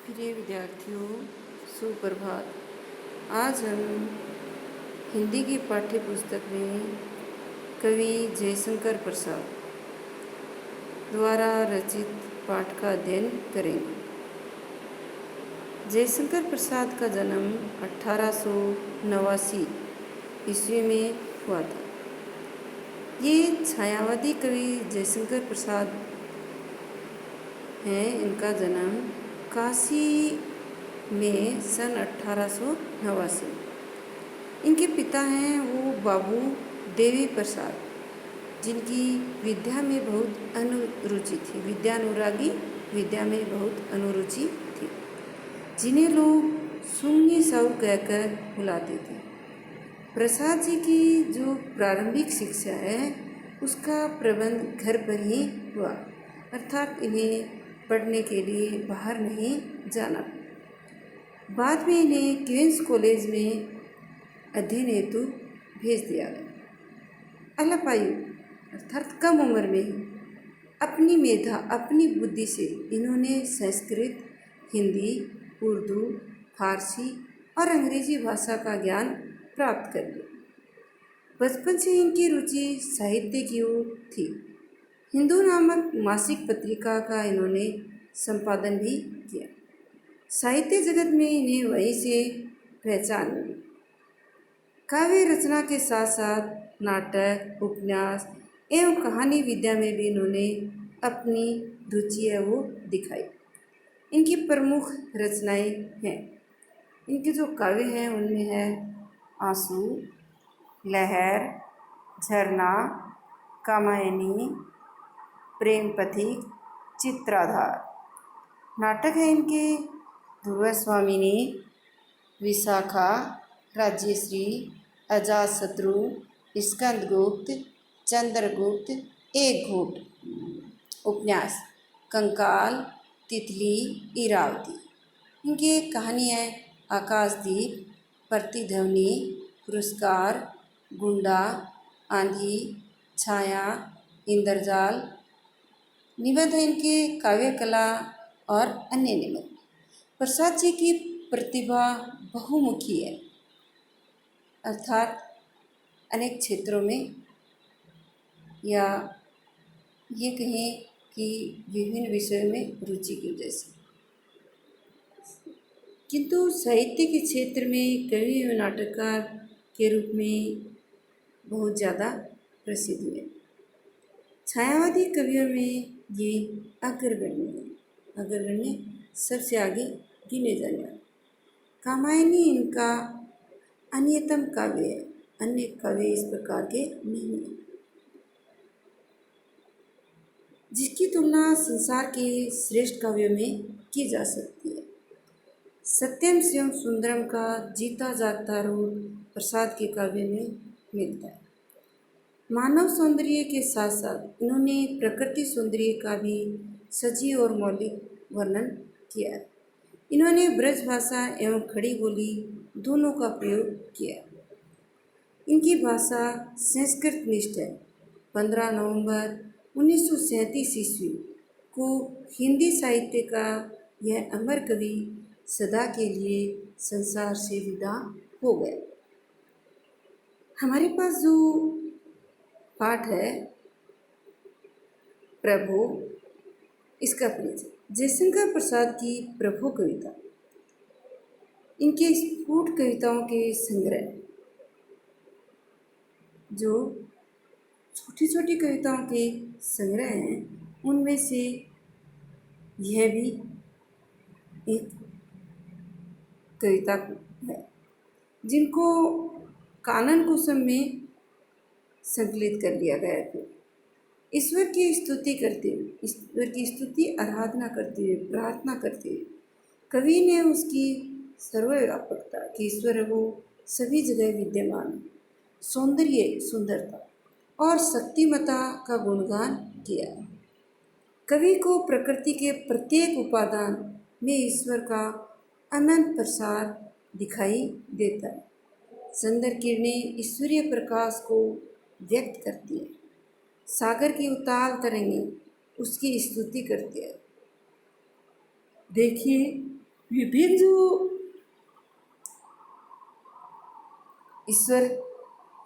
प्रिय विद्यार्थियों, सुप्रभात। आज हम हिंदी की पाठ्य पुस्तक में कवि जयशंकर प्रसाद द्वारा रचित पाठ का अध्ययन करेंगे। जयशंकर प्रसाद का जन्म 1889 ईस्वी में हुआ था। ये छायावादी कवि जयशंकर प्रसाद हैं। इनका जन्म काशी में सन 1889। इनके पिता हैं वो बाबू देवी प्रसाद, जिनकी विद्या में बहुत अनुरुचि थी, विद्यानुरागी, विद्या में बहुत अनुरुचि थी, जिन्हें लोग सुन्नी साहू कहकर बुलाते थे। प्रसाद जी की जो प्रारंभिक शिक्षा है उसका प्रबंध घर पर ही हुआ, अर्थात इन्हें पढ़ने के लिए बाहर नहीं जाना। बाद में इन्हें क्वींस कॉलेज में अध्ययन हेतु भेज दिया गया। अल्पायु अर्थात कम उम्र में ही अपनी मेधा, अपनी बुद्धि से इन्होंने संस्कृत, हिंदी, उर्दू, फारसी और अंग्रेजी भाषा का ज्ञान प्राप्त कर लिया। बचपन से इनकी रुचि साहित्य की ओर थी। हिंदू नामक मासिक पत्रिका का इन्होंने संपादन भी किया। साहित्य जगत में इन्हें वहीं से पहचान मिली। काव्य रचना के साथ साथ नाटक, उपन्यास एवं कहानी विद्या में भी इन्होंने अपनी रुचि है वो दिखाई। इनकी प्रमुख रचनाएं हैं, इनके जो काव्य हैं उनमें है आंसू, लहर, झरना, कामायनी, प्रेम पथिक, चित्राधार। नाटक है इनके ध्रुव स्वामिनी, विशाखा, राज्यश्री, अजातशत्रु, स्कंदगुप्त, चंद्रगुप्त, एकघूट। उपन्यास कंकाल, तितली, इरावती। इनकी कहानी है आकाशदीप, प्रतिध्वनि, पुरस्कार, गुंडा, आंधी, छाया, इंद्रजाल। निबंध है इनके काव्य कला और अन्य निबंध। प्रसाद जी की प्रतिभा बहुमुखी है, अर्थात अनेक क्षेत्रों में, या ये कहें कि विभिन्न विषयों में रुचि की वजह से। किंतु साहित्य के क्षेत्र में कवि एवं नाटककार के रूप में बहुत ज़्यादा प्रसिद्ध हुए। छायावादी कवियों में ये अग्रगण्य सबसे आगे गिने जाने वाले। कामायनी इनका अन्यतम काव्य है, अन्य काव्य इस प्रकार के नहीं हैं, जिसकी तुलना संसार के श्रेष्ठ काव्यों में की जा सकती है। सत्यम शिवम सुंदरम का जीता जागता रूप प्रसाद के काव्य में मिलता है। मानव सौंदर्य के साथ साथ इन्होंने प्रकृति सौंदर्य का भी सजीव और मौलिक वर्णन किया है। इन्होंने ब्रज भाषा एवं खड़ी बोली दोनों का प्रयोग किया। इनकी भाषा संस्कृत निष्ठ है। 15 नवंबर 1937 ईस्वी को हिंदी साहित्य का यह अमर कवि सदा के लिए संसार से विदा हो गया। हमारे पास जो पाठ है प्रभु, इसका परिचय। जयशंकर प्रसाद की प्रभु कविता, इनके स्फुट कविताओं के संग्रह, जो छोटी छोटी कविताओं के संग्रह हैं, उनमें से यह भी एक कविता है, जिनको कानन कुसुम में संकलित कर लिया गया है। ईश्वर की स्तुति करते हुए, ईश्वर की स्तुति आराधना करते हुए, प्रार्थना करते हुए कवि ने उसकी सर्वव्यापकता कि ईश्वर वो सभी जगह विद्यमान है, सौंदर्य, सुंदरता और शक्तिमता का गुणगान किया है। कवि को प्रकृति के प्रत्येक उपादान में ईश्वर का अनंत प्रसार दिखाई देता है। सुंदर किरणें ईश्वरीय प्रकाश को व्यक्त करती है। सागर की उताल तरंगें उसकी स्तुति करती है। देखिए विभिन्न जो ईश्वर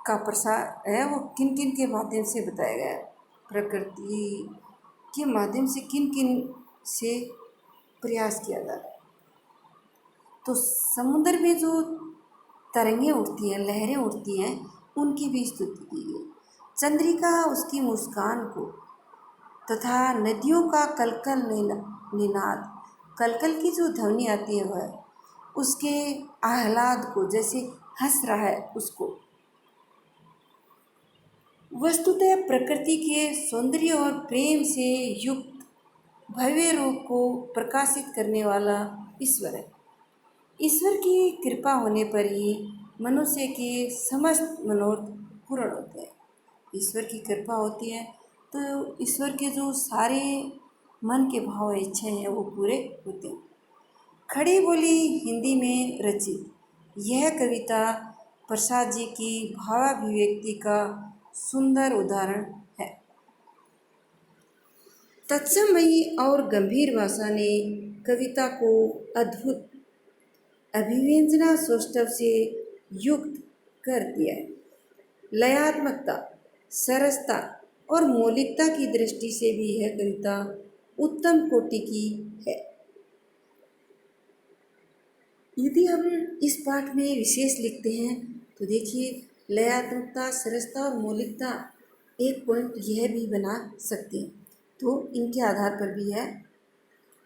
का प्रसाद है वो किन किन के माध्यम से बताया गया है। प्रकृति के माध्यम से किन किन से प्रयास किया जा रहा है। तो समुद्र में जो तरंगें उठती हैं, लहरें उठती हैं, उनकी भी स्तुति की गई। चंद्रिका उसकी मुस्कान को तथा नदियों का कलकल निनाद, कलकल की जो ध्वनि आती है वह उसके आह्लाद को, जैसे हंस रहा है उसको। वस्तुतः प्रकृति के सौंदर्य और प्रेम से युक्त भव्य रूप को प्रकाशित करने वाला ईश्वर है। ईश्वर की कृपा होने पर ही मनुष्य के समस्त मनोरथ पूर्ण होते हैं। ईश्वर की कृपा होती है तो ईश्वर के जो सारे मन के भाव इच्छाएं हैं वो पूरे होते हैं। खड़ी बोली हिंदी में रचित यह कविता प्रसाद जी की भावाभिव्यक्ति का सुंदर उदाहरण है। तत्समयी और गंभीर भाषा ने कविता को अद्भुत अभिव्यंजना सौष्ठव से युक्त कर दिया है। लयात्मकता, सरसता और मौलिकता की दृष्टि से भी यह कविता उत्तम कोटि की है। यदि हम इस पाठ में विशेष लिखते हैं तो देखिए, लयात्मकता, सरसता और मौलिकता एक पॉइंट यह भी बना सकते हैं, तो इनके आधार पर भी यह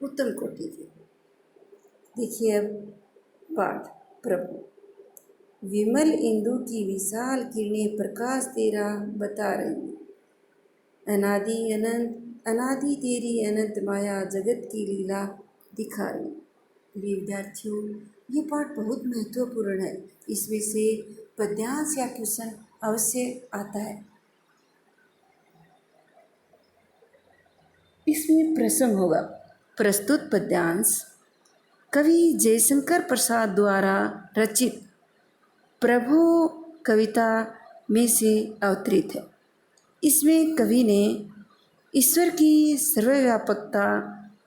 उत्तम कोटि की। देखिए अब पाठ। प्रभु विमल इंदु की विशाल किरणें प्रकाश तेरा बता रही, अनादि अनंत अनादि तेरी अनंत माया जगत की लीला दिखा रही। प्रिय विद्यार्थियों, ये पाठ बहुत महत्वपूर्ण है। इसमें से पद्यांश या क्वेश्चन अवश्य आता है। इसमें प्रश्न होगा। प्रस्तुत पद्यांश कवि जयशंकर प्रसाद द्वारा रचित प्रभु कविता में से अवतरित है। इसमें कवि ने ईश्वर की सर्वव्यापकता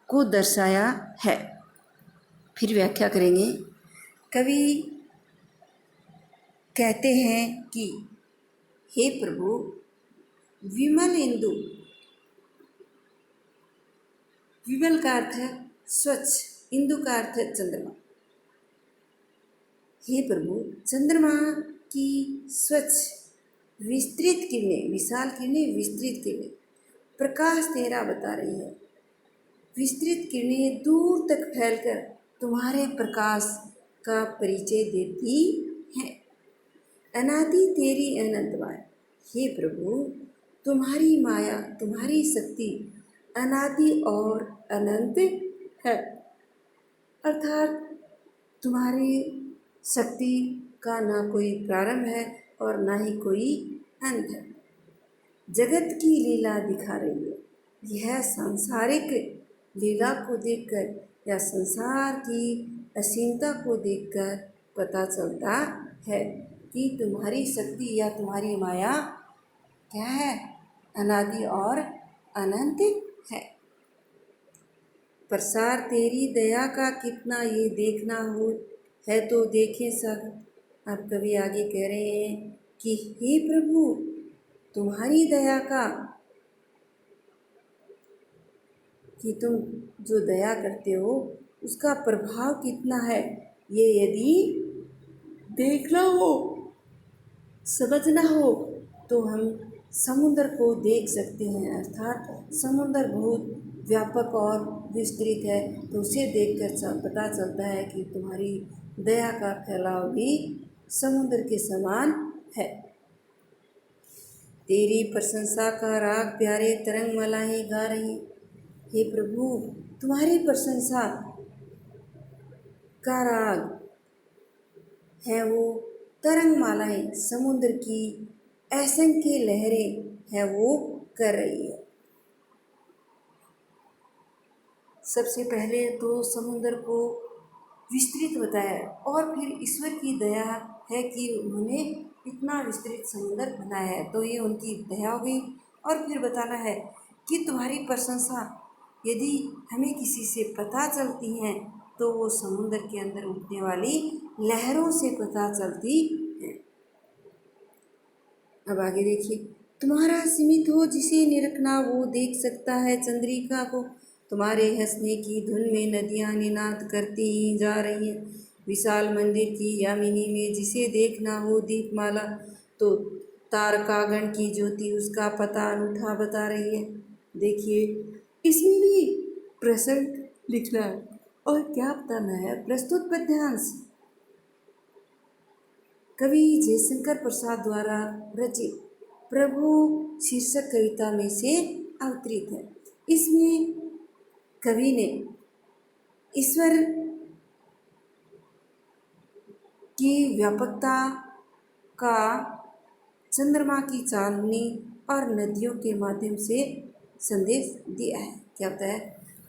को दर्शाया है। फिर व्याख्या करेंगे। कवि कहते हैं कि हे प्रभु, विमल इंदु, विमल का अर्थ है स्वच्छ, इंदु का अर्थ है चंद्रमा। हे प्रभु, चंद्रमा की स्वच्छ विस्तृत किरणें, विशाल किरणें, विस्तृत किरणें प्रकाश तेरा बता रही है। विस्तृत किरणें दूर तक फैलकर तुम्हारे प्रकाश का परिचय देती हैं। अनादि तेरी अनंत माया, हे प्रभु, तुम्हारी माया, तुम्हारी शक्ति अनादि और अनंत है। अर्थात तुम्हारी शक्ति का ना कोई प्रारंभ है और ना ही कोई अंत है। जगत की लीला दिखा रही है। यह सांसारिक लीला को देखकर या संसार की असीमता को देखकर पता चलता है कि तुम्हारी शक्ति या तुम्हारी माया क्या है, अनादि और अनंत है। प्रसार तेरी दया का कितना ये देखना हो है तो देखें सब। अब कवि आगे कह रहे हैं कि हे प्रभु, तुम्हारी दया का, कि तुम जो दया करते हो उसका प्रभाव कितना है, ये यदि देखना हो, समझना हो तो हम समुद्र को देख सकते हैं। अर्थात समुद्र बहुत व्यापक और विस्तृत है, तो उसे देखकर पता चलता है कि तुम्हारी दया का फैलाव भी समुद्र के समान है। तेरी प्रशंसा का राग प्यारे तरंग मालाएं गा रही। हे प्रभु, तुम्हारी प्रशंसा का राग है वो तरंग मालाएं, समुद्र की असंख्य लहरें है वो कर रही है। सबसे पहले तो समुद्र को विस्तृत बताया और फिर ईश्वर की दया है कि उन्होंने इतना विस्तृत समुद्र बनाया है, तो ये उनकी दया हो गई। और फिर बताना है कि तुम्हारी प्रशंसा यदि हमें किसी से पता चलती हैं तो वो समुद्र के अंदर उठने वाली लहरों से पता चलती है। अब आगे देखिए, तुम्हारा सीमित हो जिसे निरखना वो देख सकता है चंद्रिका को। तुम्हारे हंसने की धुन में नदियां निनाद करती ही जा रही हैं। विशाल मंदिर की यामिनी में जिसे देखना हो दीपमाला, तो तारकागण की ज्योति उसका पता अनूठा बता रही है। देखिए, इसमें भी प्रसंग लिखना है और क्या बताना है। प्रस्तुत पद्यांश कवि जयशंकर प्रसाद द्वारा रचित प्रभु शीर्षक कविता में से अवतरित है। इसमें कवि ने ईश्वर की व्यापकता का चंद्रमा की चांदनी और नदियों के माध्यम से संदेश दिया है। क्या होता है,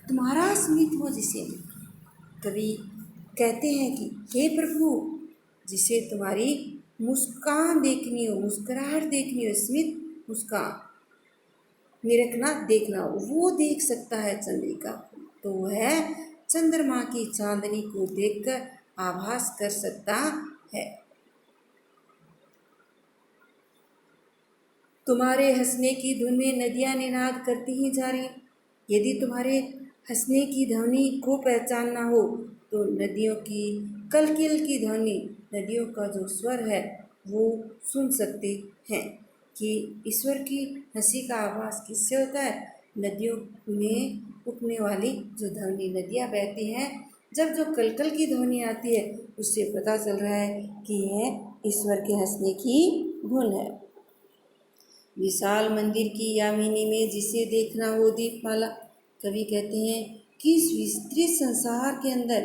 तुम्हारा स्मित हो जिसे कवि कहते हैं कि हे प्रभु, जिसे तुम्हारी मुस्कान देखनी हो, मुस्कुराहट देखनी हो, स्मित मुस्कान निरखना देखना हो, वो देख सकता है चंद्रिका। तो वह चंद्रमा की चांदनी को देखकर आभास कर सकता है। तुम्हारे हंसने की धुन में नदियां निनाद करती ही जा रही। यदि तुम्हारे हंसने की ध्वनि को पहचानना हो तो नदियों की कलकिल की ध्वनि, नदियों का जो स्वर है वो सुन सकते हैं कि ईश्वर की हंसी का आभास किससे होता है। नदियों में उठने वाली जो ध्वनि, नदियाँ बहती हैं, जब जो कलकल की ध्वनि आती है उससे पता चल रहा है कि यह ईश्वर के हंसने की धुन है। विशाल मंदिर की यामिनी में जिसे देखना हो दीपमाला, कवि कहते हैं कि इस विस्तृत संसार के अंदर,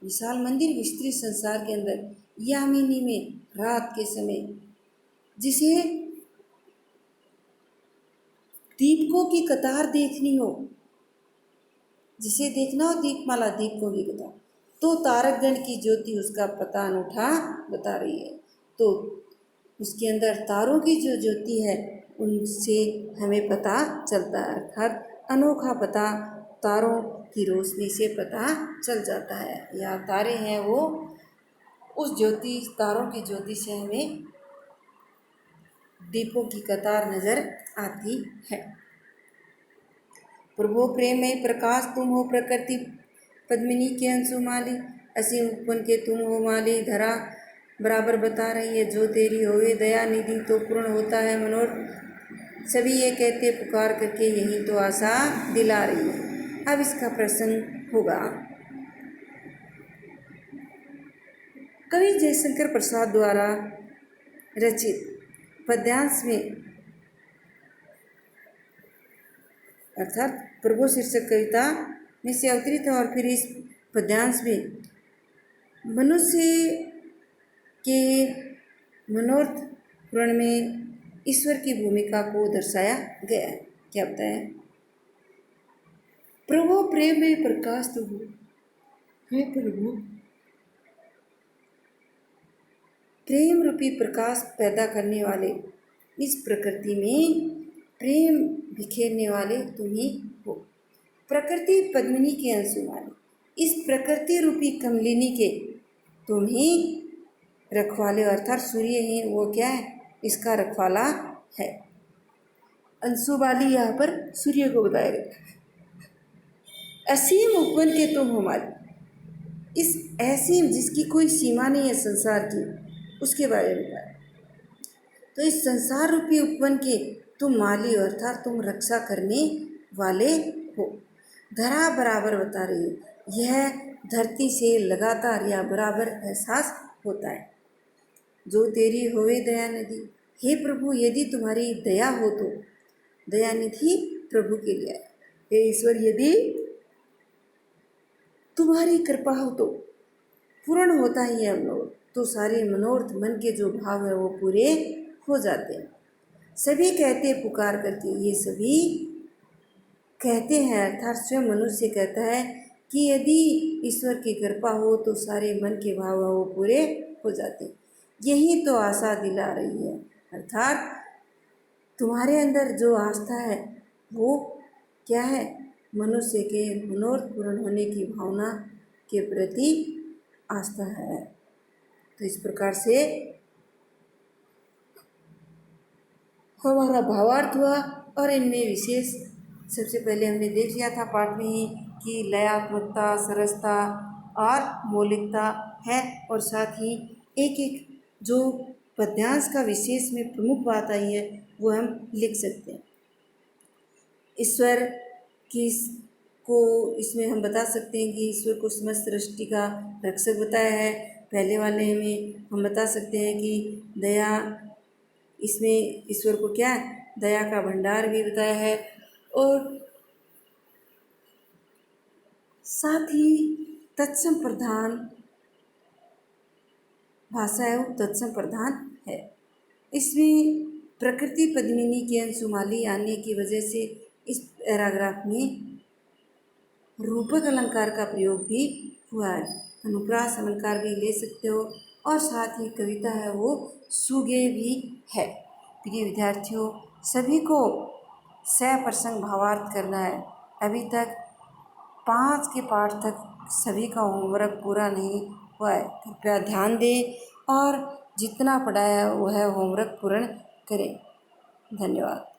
विशाल मंदिर विस्तृत संसार के अंदर यामिनी में रात के समय जिसे दीपकों की कतार देखनी हो, जिसे देखना हो दीपमाला, दीपकों की कतार, तो तारकगण की ज्योति उसका पता अनूठा बता रही है। तो उसके अंदर तारों की जो ज्योति है उनसे हमें पता चलता है, अर्थात अनोखा पता तारों की रोशनी से पता चल जाता है। या तारे हैं वो उस ज्योति, तारों की ज्योति से हमें दीपों की कतार नजर आती है। प्रभु प्रेम में प्रकाश तुम हो प्रकृति पद्मिनी के अंशुमाली, असीम उपवन के तुम हो माली, धरा बराबर बता रही है जो तेरी होवे दया निधि, तो पूर्ण होता है मनोरथ सभी ये कहते पुकार करके, यही तो आशा दिला रही है। अब इसका प्रसंग होगा। कवि जयशंकर प्रसाद द्वारा रचित पद्यांश में, अर्थात प्रभु शीर्षक कविता में से अवतरित है। और फिर इस पद्यांश में मनुष्य के मनोरथ पूर्ण में ईश्वर की भूमिका को दर्शाया गया है। क्या बताया, प्रभु प्रेम में प्रकाश तुम हो, हे प्रभु प्रेम रूपी प्रकाश पैदा करने वाले, इस प्रकृति में प्रेम बिखेरने वाले तुम ही हो। प्रकृति पद्मिनी के अंशु वाले, इस प्रकृति रूपी कमलिनी के तुम ही रखवाले, अर्थात सूर्य ही वो क्या है, इसका रखवाला है। अंशु वाली यहाँ पर सूर्य को बताया गया। असीम उपवन के तुम हो मालिक, इस असीम जिसकी कोई सीमा नहीं है संसार की, उसके बारे में बताया। तो इस संसार रूपी उपवन के तुम माली, अर्थात तुम रक्षा करने वाले हो। धरा बराबर बता रही है, यह धरती से लगातार या बराबर एहसास होता है। जो तेरी होवे दया निधि, हे प्रभु यदि तुम्हारी दया हो तो, दया निधि प्रभु के लिए, हे ईश्वर यदि तुम्हारी कृपा हो तो पूर्ण होता ही है मनोरथ, तो सारे मनोरथ मन के जो भाव है वो पूरे हो जाते हैं। सभी कहते पुकार करके, ये सभी कहते हैं अर्थात स्वयं मनुष्य कहता है कि यदि ईश्वर की कृपा हो तो सारे मन के भाव वो पूरे हो जाते। यही तो आशा दिला रही है, अर्थात तुम्हारे अंदर जो आस्था है वो क्या है, मनुष्य के मनोरथ पूर्ण होने की भावना के प्रति आस्था है। तो इस प्रकार से हमारा भावार्थ हुआ और इनमें विशेष सबसे पहले हमने देख लिया था पाठ में ही कि लयात्मकता, सरसता और मौलिकता है और साथ ही एक एक जो पद्यांश का विशेष में प्रमुख बात आई है वो हम लिख सकते हैं। ईश्वर की को इसमें हम बता सकते हैं कि ईश्वर को समस्त सृष्टि का रक्षक बताया है। पहले वाले में हम बता सकते हैं कि दया, इसमें ईश्वर को क्या दया का भंडार भी बताया है और साथ ही तत्सम प्रधान भाषा है वो तत्सम प्रधान है। इसमें प्रकृति पद्मिनी के अंशुमाली आने की वजह से इस पैराग्राफ में रूपक अलंकार का प्रयोग भी हुआ है। अनुप्रास अलंकार भी ले सकते हो और साथ ही कविता है वो सुगे भी है। प्रिय विद्यार्थियों, सभी को सप्रसंग भावार्थ करना है। अभी तक 5 के पाठ तक सभी का होमवर्क पूरा नहीं हुआ है। कृपया ध्यान दें और जितना पढ़ाया वो है होमवर्क पूर्ण करें। धन्यवाद।